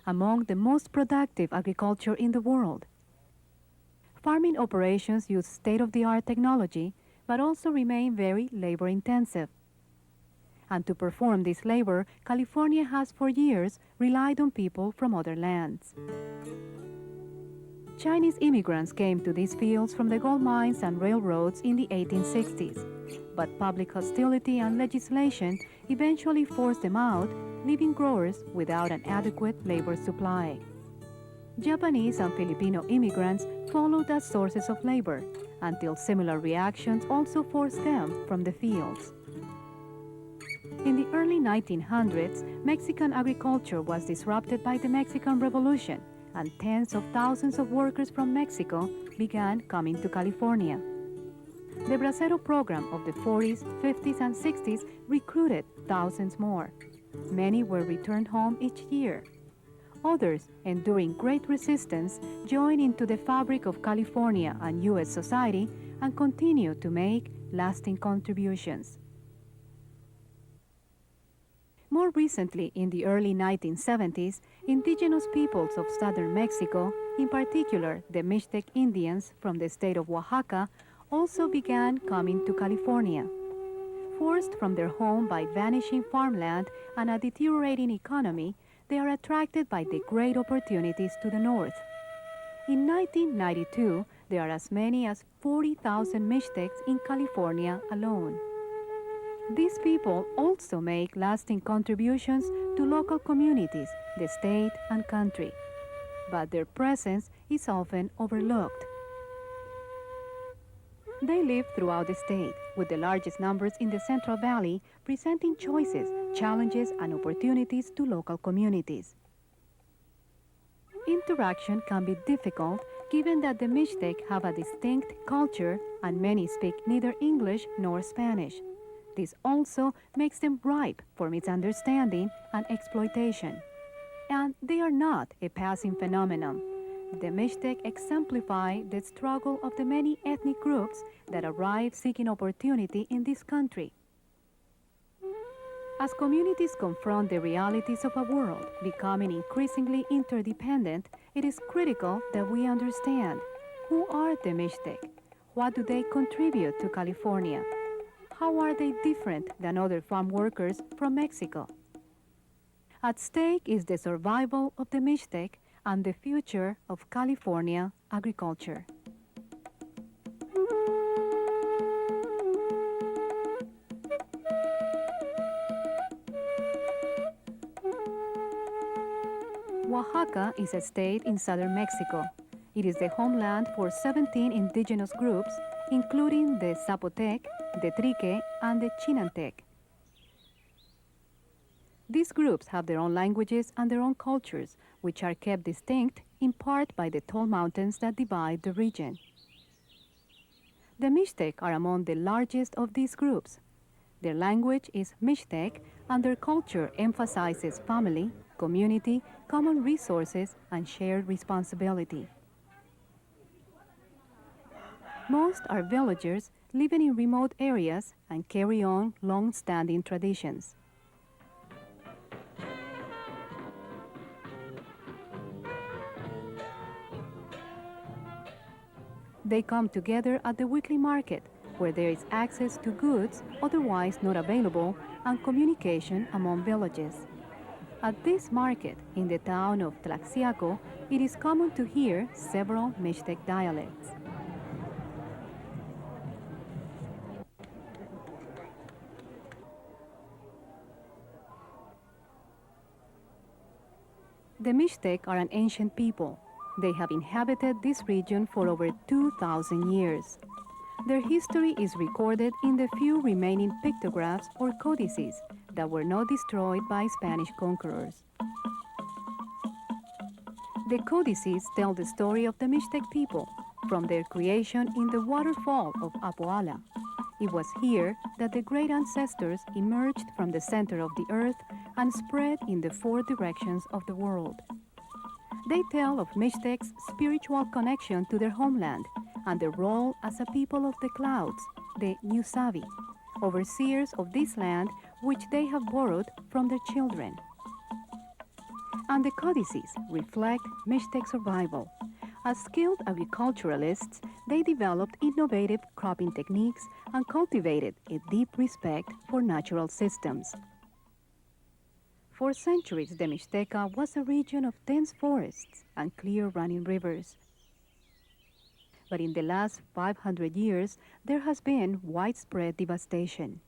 among the most productive agriculture in the world. Farming operations use state-of-the-art technology, but also remain very labor-intensive. And to perform this labor, California has for years relied on people from other lands. Chinese immigrants came to these fields from the gold mines and railroads in the 1860s, but public hostility and legislation eventually forced them out, leaving growers without an adequate labor supply. Japanese and Filipino immigrants followed as sources of labor, until similar reactions also forced them from the fields. In the early 1900s, Mexican agriculture was disrupted by the Mexican Revolution, and tens of thousands of workers from Mexico began coming to California. The Bracero program of the 40s, 50s, and 60s recruited thousands more. Many were returned home each year. Others, enduring great resistance, joined into the fabric of California and U.S. society and continued to make lasting contributions. More recently, in the early 1970s, indigenous peoples of southern Mexico, in particular the Mixtec Indians from the state of Oaxaca, also began coming to California. Forced from their home by vanishing farmland and a deteriorating economy, they are attracted by the great opportunities to the north. In 1992, there are as many as 40,000 Mixtecs in California alone. These people also make lasting contributions to local communities, the state and country, but their presence is often overlooked. They live throughout the state, with the largest numbers in the Central Valley, presenting choices, challenges, and opportunities to local communities. Interaction can be difficult given that the Mixtec have a distinct culture and many speak neither English nor Spanish. This also makes them ripe for misunderstanding and exploitation. And they are not a passing phenomenon. The Mixtec exemplify the struggle of the many ethnic groups that arrive seeking opportunity in this country. As communities confront the realities of a world becoming increasingly interdependent, it is critical that we understand who are the Mixtec, what do they contribute to California, how are they different than other farm workers from Mexico. At stake is the survival of the Mixtec and the future of California agriculture. Oaxaca is a state in southern Mexico. It is the homeland for 17 indigenous groups, including the Zapotec, the Trique, and the Chinantec. These groups have their own languages and their own cultures, which are kept distinct in part by the tall mountains that divide the region. The Mixtec are among the largest of these groups. Their language is Mixtec, and their culture emphasizes family, community, common resources, and shared responsibility. Most are villagers living in remote areas and carry on long-standing traditions. They come together at the weekly market, where there is access to goods otherwise not available and communication among villages. At this market, in the town of Tlaxiaco, it is common to hear several Mixtec dialects. The Mixtec are an ancient people. They have inhabited this region for over 2,000 years. Their history is recorded in the few remaining pictographs or codices that were not destroyed by Spanish conquerors. The codices tell the story of the Mixtec people, from their creation in the waterfall of Apoala. It was here that the great ancestors emerged from the center of the earth and spread in the four directions of the world. They tell of Mixtec's spiritual connection to their homeland and their role as a people of the clouds, the Nusavi, overseers of this land which they have borrowed from their children. and the codices reflect Mixtec survival. As skilled agriculturalists, they developed innovative cropping techniques and cultivated a deep respect for natural systems. For centuries, the Mixteca was a region of dense forests and clear running rivers. But in the last 500 years, there has been widespread devastation.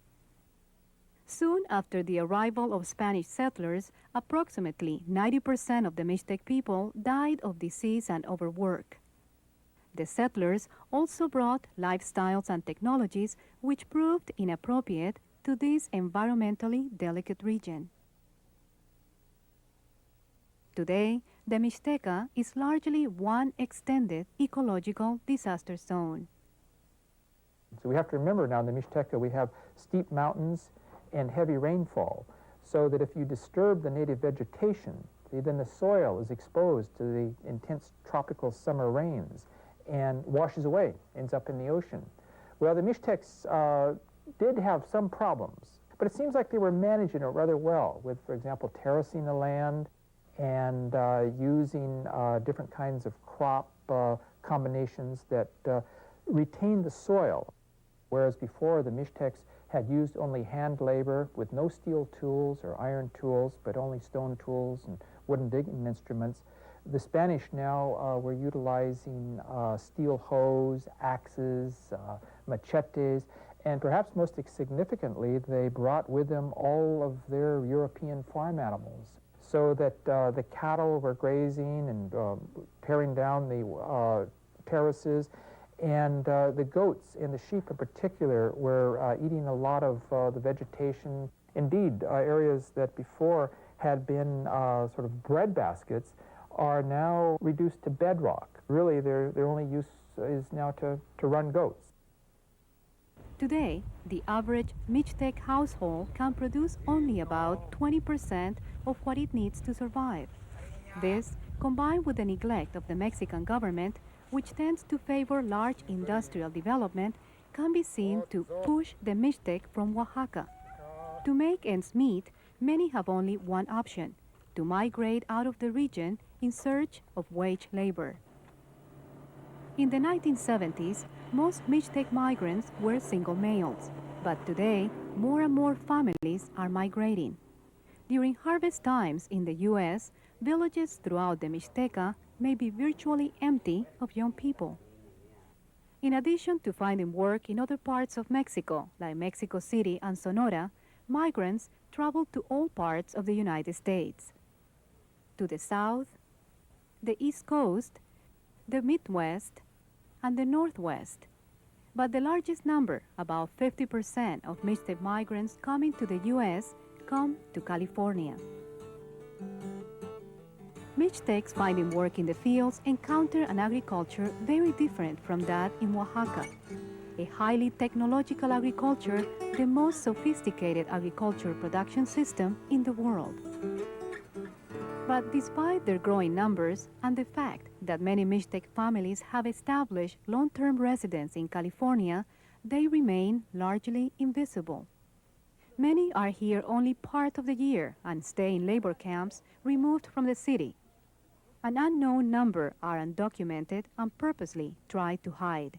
Soon after the arrival of Spanish settlers, approximately 90% of the Mixtec people died of disease and overwork. The settlers also brought lifestyles and technologies which proved inappropriate to this environmentally delicate region. Today, the Mixteca is largely one extended ecological disaster zone. So we have to remember now in the Mixteca we have steep mountains and heavy rainfall, so that if you disturb the native vegetation, then the soil is exposed to the intense tropical summer rains and washes away, ends up in the ocean. Well, the Mixtecs did have some problems, but it seems like they were managing it rather well with, for example, terracing the land and using different kinds of crop combinations that retain the soil, whereas before the Mixtecs had used only hand labor with no steel tools or iron tools, but only stone tools and wooden digging instruments. The Spanish now were utilizing steel hoes, axes, machetes, and perhaps most significantly, they brought with them all of their European farm animals, so that the cattle were grazing and tearing down the terraces, and the goats and the sheep in particular were eating a lot of the vegetation. Indeed, areas that before had been sort of bread baskets are now reduced to bedrock. Really, their only use is now to run goats. Today, the average Mixtec household can produce only about 20% of what it needs to survive. This, combined with the neglect of the Mexican government, which tends to favor large industrial development, can be seen to push the Mixtec from Oaxaca. To make ends meet, many have only one option: to migrate out of the region in search of wage labor. In the 1970s, most Mixtec migrants were single males, but today, more and more families are migrating. During harvest times in the U.S., villages throughout the Mixteca may be virtually empty of young people. In addition to finding work in other parts of Mexico, like Mexico City and Sonora, migrants travel to all parts of the United States. To the south, the East Coast, the Midwest, and the Northwest. But the largest number, about 50% of Mixtec migrants coming to the U.S., come to California. Mixtecs finding work in the fields encounter an agriculture very different from that in Oaxaca. A highly technological agriculture, the most sophisticated agricultural production system in the world. But despite their growing numbers and the fact that many Mixtec families have established long-term residence in California, they remain largely invisible. Many are here only part of the year and stay in labor camps removed from the city. An unknown number are undocumented and purposely try to hide.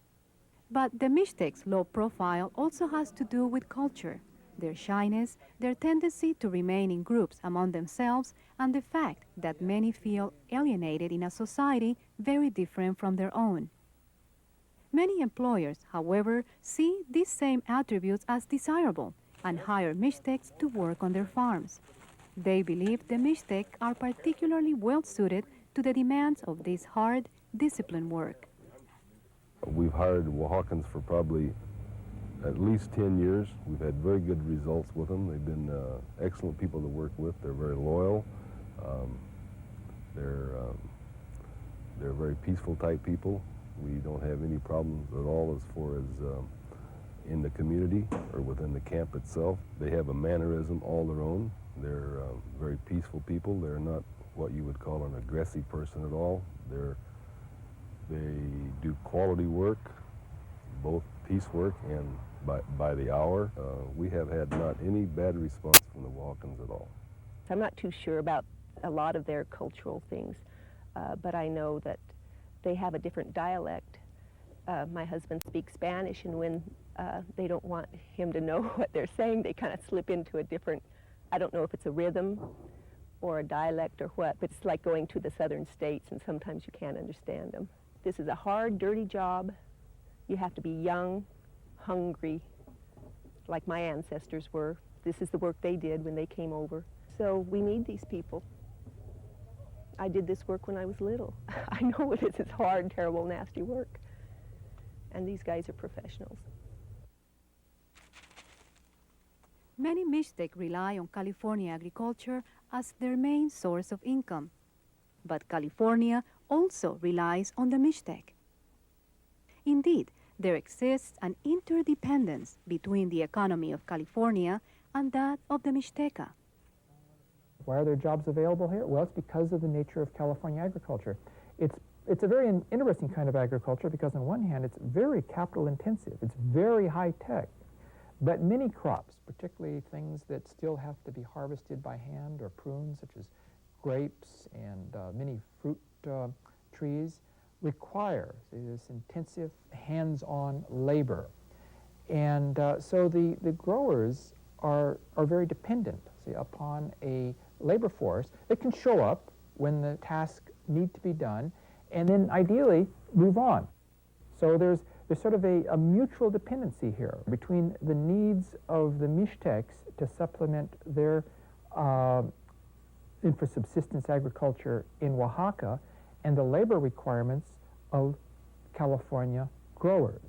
But the Mixtec's low profile also has to do with culture, their shyness, their tendency to remain in groups among themselves, and the fact that many feel alienated in a society very different from their own. Many employers, however, see these same attributes as desirable and hire Mixtecs to work on their farms. They believe the Mixtec are particularly well suited to the demands of this hard, disciplined work. We've hired Oaxacans for probably at least 10 years. We've had very good results with them. They've been excellent people to work with. They're very loyal. They're very peaceful type people. We don't have any problems at all as far as in the community or within the camp itself. They have a mannerism all their own. They're very peaceful people. They're not what you would call an aggressive person at all. They do quality work, both piecework and by the hour. We have had not any bad response from the Oaxacans at all. I'm not too sure about a lot of their cultural things, but I know that they have a different dialect. My husband speaks Spanish, and when they don't want him to know what they're saying, they kind of slip into a different, I don't know if it's a rhythm or a dialect or what, but it's like going to the southern states, and sometimes you can't understand them. This is a hard, dirty job. You have to be young, hungry, like my ancestors were. This is the work they did when they came over. So we need these people. I did this work when I was little. I know it is. It's hard, terrible, nasty work. And these guys are professionals. Many Mixtec rely on California agriculture as their main source of income. But California also relies on the Mixtec. Indeed, there exists an interdependence between the economy of California and that of the Mixteca. Why are there jobs available here? Well, it's because of the nature of California agriculture. It's a very interesting kind of agriculture because on one hand, it's very capital intensive. It's very high tech. But many crops, particularly things that still have to be harvested by hand or prunes, such as grapes and many fruit trees, require this intensive hands-on labor. And so the growers are very dependent, upon a labor force that can show up when the tasks need to be done and then ideally move on. So there's sort of a mutual dependency here between the needs of the Mixtecs to supplement their for subsistence agriculture in Oaxaca and the labor requirements of California growers.